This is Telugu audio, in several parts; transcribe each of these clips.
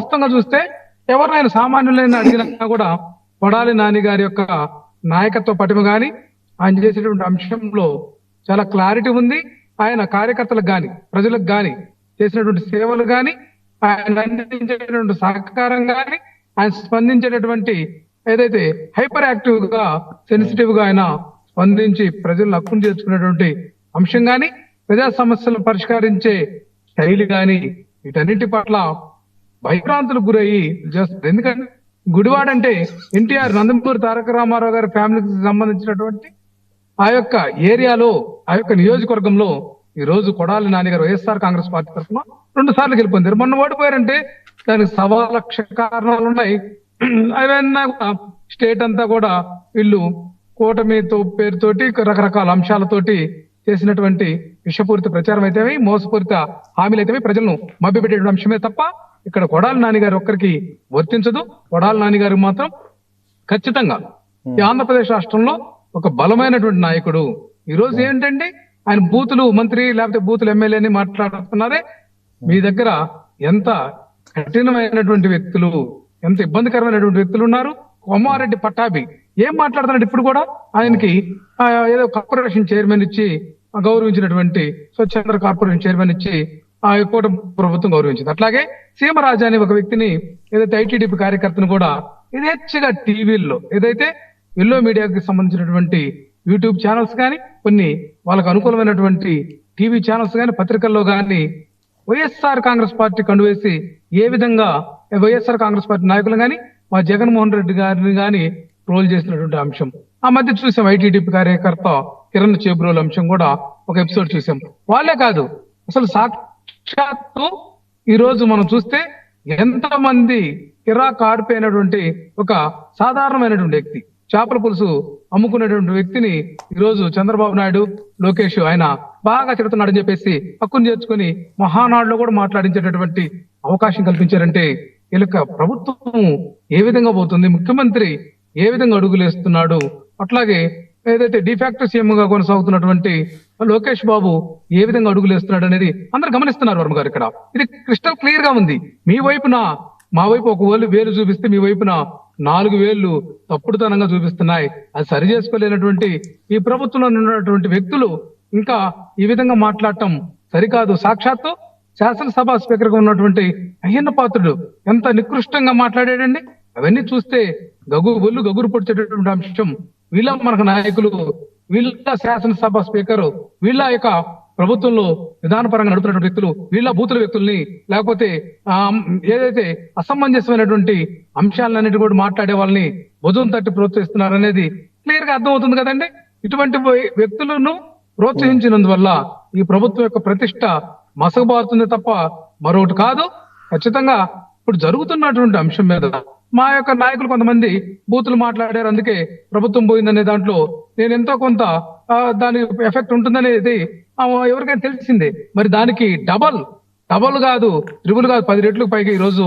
వాస్తవంగా చూస్తే ఎవరినైనా సామాన్యులైన అడిగినా కూడా కొడాలి నాని గారి యొక్క నాయకత్వ పటిమ గాని ఆయన చేసేటువంటి అంశంలో చాలా క్లారిటీ ఉంది. ఆయన కార్యకర్తలకు గాని ప్రజలకు గాని చేసినటువంటి సేవలు గాని ఆయన అందించేటటువంటి సహకారం గాని ఆయన స్పందించేటటువంటి ఏదైతే హైపర్ యాక్టివ్ గా సెన్సిటివ్ గా ఆయన స్పందించి ప్రజలను హక్కును చేర్చుకునేటువంటి అంశం గాని ప్రజా సమస్యలను పరిష్కరించే శైలి గాని వీటన్నిటి పట్ల భయభ్రాంతులకు గురయ్యి ఎందుకంటే గుడివాడ అంటే ఎన్టీఆర్ నందమూరి తారక రామారావు గారి ఫ్యామిలీకి సంబంధించినటువంటి ఆ యొక్క ఏరియాలో ఆ యొక్క నియోజకవర్గంలో ఈ రోజు కొడాలి నాని గారు వైఎస్ఆర్ కాంగ్రెస్ పార్టీ తరఫున 2 సార్లు గెలుపొందారు. మొన్న ఓడిపోయారంటే దానికి 1,00,000 కారణాలు ఉన్నాయి. అవన్నీ స్టేట్ అంతా కూడా వీళ్ళు కూటమితో పేరుతోటి రకరకాల అంశాలతోటి చేసినటువంటి విషపూరిత ప్రచారం అయితేవి మోసపూరిత హామీలు అయితేవి ప్రజలను మభ్యపెట్టే అంశమే తప్ప ఇక్కడ కొడాలి నాని గారు ఒక్కరికి వర్తించదు. కొడాలి నాని గారు మాత్రం ఖచ్చితంగా ఈ ఆంధ్రప్రదేశ్ రాష్ట్రంలో ఒక బలమైనటువంటి నాయకుడు. ఈ రోజు ఏంటంటే ఆయన బూతులు మంత్రి లేకపోతే బూతులు ఎమ్మెల్యేని మాట్లాడుతున్నారే, మీ దగ్గర ఎంత కఠినమైనటువంటి వ్యక్తులు, ఎంత ఇబ్బందికరమైనటువంటి వ్యక్తులు ఉన్నారు. కొమ్మారెడ్డి పట్టాభి ఏం మాట్లాడుతున్నాడు ఇప్పుడు కూడా ఆయనకి ఏదో కార్పొరేషన్ చైర్మన్ ఇచ్చి గౌరవించినటువంటి స్వచ్ఛంద్ర కార్పొరేషన్ చైర్మన్ ఇచ్చి ఆ కూటమి ప్రభుత్వం గౌరవించింది. అట్లాగే సీమరాజా అనే ఒక వ్యక్తిని ఏదైతే ఐటీడీపీ కార్యకర్తను కూడా యథేచ్ఛగా టీవీల్లో ఏదైతే ఎల్లో మీడియాకి సంబంధించినటువంటి యూట్యూబ్ ఛానల్స్ కానీ కొన్ని వాళ్ళకు అనుకూలమైనటువంటి టీవీ ఛానల్స్ కానీ పత్రికల్లో కానీ వైఎస్ఆర్ కాంగ్రెస్ పార్టీ కండువేసి ఏ విధంగా వైఎస్ఆర్ కాంగ్రెస్ పార్టీ నాయకులు కానీ మా జగన్మోహన్ రెడ్డి గారిని కానీ ట్రోల్ చేసినటువంటి అంశం ఆ మధ్య చూసాం. ఐటీడీపీ కార్యకర్త కిరణ్ చేబ్రోల్ అంశం కూడా ఒక ఎపిసోడ్ చూసాం. వాళ్ళే కాదు అసలు సాక్షాత్తు ఈ రోజు మనం చూస్తే ఎంతమంది కిరాక్ ఆడిపోయినటువంటి ఒక సాధారణమైనటువంటి వ్యక్తి, చేపల పులుసు అమ్ముకునేటువంటి వ్యక్తిని ఈ రోజు చంద్రబాబు నాయుడు లోకేష్ ఆయన బాగా తిడుతున్నాడని చెప్పేసి హక్కును చేర్చుకుని మహానాడులో కూడా మాట్లాడించేటటువంటి అవకాశం కల్పించారంటే వీళ్ళ ప్రభుత్వం ఏ విధంగా పోతుంది, ముఖ్యమంత్రి ఏ విధంగా అడుగులేస్తున్నాడు, అట్లాగే ఏదైతే డిఫాక్టో సీఎం గా కొనసాగుతున్నటువంటి లోకేష్ బాబు ఏ విధంగా అడుగులేస్తున్నాడు అనేది అందరు గమనిస్తున్నారు. వర్మ గారు ఇక్కడ ఇది క్రిస్టల్ క్లియర్ గా ఉంది. మీ వైపున మా వైపు ఒక వేలు చూపిస్తే మీ వైపున 4 వేళ్లు తప్పుడుతనంగా చూపిస్తున్నాయి. అది సరి చేసుకోలేనటువంటి ఈ ప్రభుత్వంలో ఉన్నటువంటి వ్యక్తులు ఇంకా ఈ విధంగా మాట్లాడటం సరికాదు. సాక్షాత్తు శాసనసభ స్పీకర్ గా ఉన్నటువంటి అయ్యన్న పాత్రుడు ఎంత నికృష్టంగా మాట్లాడాడండి. అవన్నీ చూస్తే గగురు పొడిచేటటువంటి అంశం. వీళ్ళ మనకు నాయకులు, వీళ్ళ శాసనసభ స్పీకర్, వీళ్ళ యొక్క ప్రభుత్వంలో విధానపరంగా నడుపుతున్న వ్యక్తులు, వీళ్ళ బూతుల వ్యక్తుల్ని లేకపోతే ఏదైతే అసమంజసమైనటువంటి అంశాలన్నిటి కూడా మాట్లాడే వాళ్ళని భుజం తట్టి ప్రోత్సహిస్తున్నారు అనేది క్లియర్ గా అర్థమవుతుంది కదండి. ఇటువంటి వ్యక్తులను ప్రోత్సహించినందువల్ల ఈ ప్రభుత్వం యొక్క ప్రతిష్ట మసకబారుతుంది తప్ప మరొకటి కాదు. ఖచ్చితంగా ఇప్పుడు జరుగుతున్నటువంటి అంశం మీద మా యొక్క నాయకులు కొంతమంది బూతులు మాట్లాడారు, అందుకే ప్రభుత్వం పోయిందనే దాంట్లో నేను ఎంతో కొంత దాని ఎఫెక్ట్ ఉంటుందనేది ఎవరికైనా తెలిసిందే. మరి దానికి డబల్ కాదు, ట్రిబుల్ కాదు, 10 రెట్లకు పైగా ఈ రోజు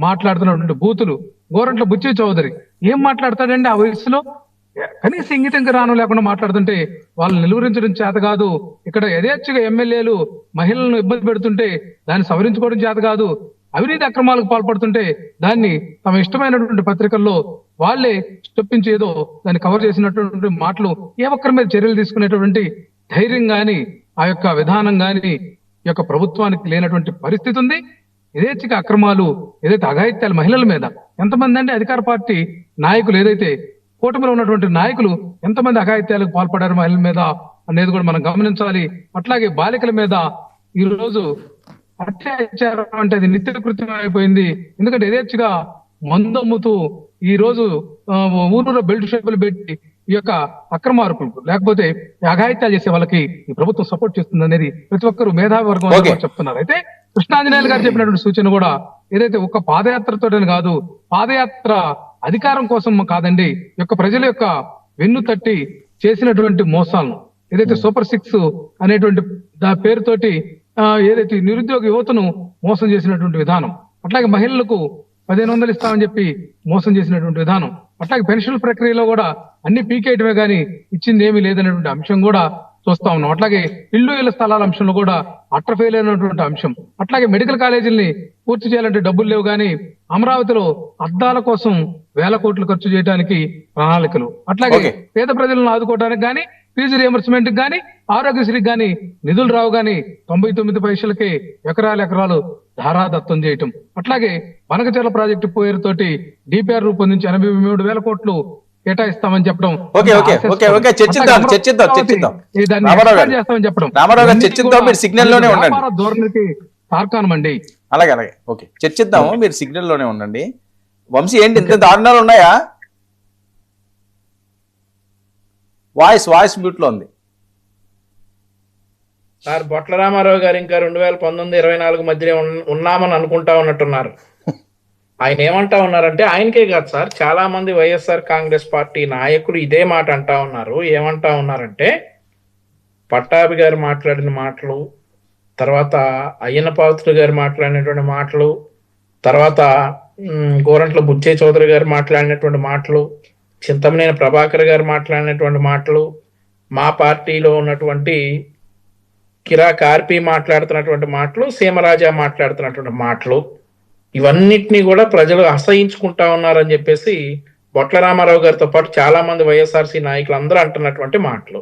మాట్లాడుతున్నటువంటి బూతులు గోరంట్ల బుచ్చి చౌదరి ఏం మాట్లాడతాడండి ఆ వయసులో? కనీసం ఇంగితంగా రాను లేకుండా మాట్లాడుతుంటే వాళ్ళని నిలువరించడం చేత కాదు. ఇక్కడ యథేచ్ఛగా ఎమ్మెల్యేలు మహిళలను ఇబ్బంది పెడుతుంటే దాన్ని సవరించుకోవడం చేత కాదు. అవినీతి అక్రమాలకు పాల్పడుతుంటే దాన్ని తమ ఇష్టమైనటువంటి పత్రికల్లో వాళ్లే చొప్పించి ఏదో దాన్ని కవర్ చేసినటువంటి మాటలు ఏ ఒక్కరి మీద చర్యలు తీసుకునేటువంటి ధైర్యం గాని ఆ యొక్క విధానం గాని ఈ యొక్క ప్రభుత్వానికి లేనటువంటి పరిస్థితి ఉంది. యథేచ్ఛగా అక్రమాలు, ఏదైతే అఘాయిత్యాలు మహిళల మీద ఎంతమంది అంటే అధికార పార్టీ నాయకులు ఏదైతే కూటమిలో ఉన్నటువంటి నాయకులు ఎంతమంది అఘాయిత్యాలకు పాల్పడారు మహిళల మీద అనేది కూడా మనం గమనించాలి. అట్లాగే బాలికల మీద ఈ రోజు అత్యాచారం అంటే అది నిత్యకృత్యం అయిపోయింది. ఎందుకంటే యథేచ్ఛగా మందమ్ముతూ ఈ రోజు ఊరూరు బెల్ట్ షాపులు పెట్టి ఈ యొక్క అక్రమార్పులకు లేకపోతే అఘాయిత్యాలు చేసే వాళ్ళకి ఈ ప్రభుత్వం సపోర్ట్ చేస్తుంది అనేది ప్రతి ఒక్కరు మేధావి వర్గం చెప్తున్నారు. అయితే కృష్ణాంజనేయులు గారు చెప్పినటువంటి సూచన కూడా ఏదైతే ఒక పాదయాత్రతోనే కాదు, పాదయాత్ర అధికారం కోసం కాదండి, ఈ యొక్క ప్రజల యొక్క వెన్ను తట్టి చేసినటువంటి మోసాలను ఏదైతే సూపర్ 6 అనేటువంటి పేరుతోటి ఏదైతే నిరుద్యోగ యువతను మోసం చేసినటువంటి విధానం, అట్లాగే మహిళలకు 1500 ఇస్తామని చెప్పి మోసం చేసినటువంటి విధానం, అట్లాగే పెన్షన్ ప్రక్రియలో కూడా అన్ని పీకేయటమే గానీ ఇచ్చింది ఏమీ లేదనేటువంటి అంశం కూడా చూస్తా ఉన్నాం. అట్లాగే ఇళ్ల స్థలాల అంశంలో కూడా అట్రఫెయిల్ అయినటువంటి అంశం. అట్లాగే మెడికల్ కాలేజీల్ని పూర్తి చేయాలంటే డబ్బులు లేవు కానీ అమరావతిలో అద్దాల కోసం వేల కోట్లు ఖర్చు చేయడానికి ప్రణాళికలు. అట్లాగే ఓకే. పేద ప్రజలను ఆదుకోవడానికి గానీ ఫీజు రియంబర్స్మెంట్ గానీ ఆరోగ్యశ్రీకి గానీ నిధులు రావు గానీ 99 పైసలకే ఎకరాలు ధారాదత్తం చేయటం. అట్లాగే బనకచెర్ల ప్రాజెక్టు పేరుతోటి డిపిఆర్ రూపొందించి 83,000 కోట్లు కేటాయిస్తామని చెప్పడం. ఓకే ఓకే ఓకే ఓకే చర్చిద్దాం ఈ దాన్ని రామారావు extend గారు చేస్తామని చెప్పడం. రామారావు గారు ఇవన్నీ చర్చిద్దాం, కూడా మీరు సిగ్నల్ లోనే ఉండండి. వ్యాపార ధోరణికి తార్కాణం అండి. అలాగే అలాగే ఓకే చర్చిద్దాము, మీరు సిగ్నల్ లోనే ఉండండి. వంశీ ఏంటి ఇంత దారుణాలు ఉన్నాయా? వాయిస్ మ్యూట్ లో ఉంది సార్. బొట్ల రామారావు గారు ఇంకా 2019-24 మధ్య ఉన్నామని అనుకుంటా ఉన్నట్టున్నారు. ఆయన ఏమంటా ఉన్నారంటే, ఆయనకే కాదు సార్, చాలా మంది వైఎస్ఆర్ కాంగ్రెస్ పార్టీ నాయకులు ఇదే మాట అంటా ఉన్నారు. ఏమంటా ఉన్నారంటే, పట్టాభి గారు మాట్లాడిన మాటలు, తర్వాత అయ్యన్న పాత్రుడు గారు మాట్లాడినటువంటి మాటలు, తర్వాత గోరంట్ల బుచ్చే చౌదరి గారు మాట్లాడినటువంటి మాటలు, చింతమనేని ప్రభాకర్ గారు మాట్లాడినటువంటి మాటలు, మా పార్టీలో ఉన్నటువంటి కిరా కార్పి మాట్లాడుతున్నటువంటి మాటలు, సీమరాజా మాట్లాడుతున్నటువంటి మాటలు, ఇవన్నిటినీ కూడా ప్రజలు అసహించుకుంటా ఉన్నారని చెప్పేసి బొట్ల రామారావు గారితో పాటు చాలా మంది వైఎస్ఆర్సీ నాయకులు అందరూ అంటున్నటువంటి మాటలు.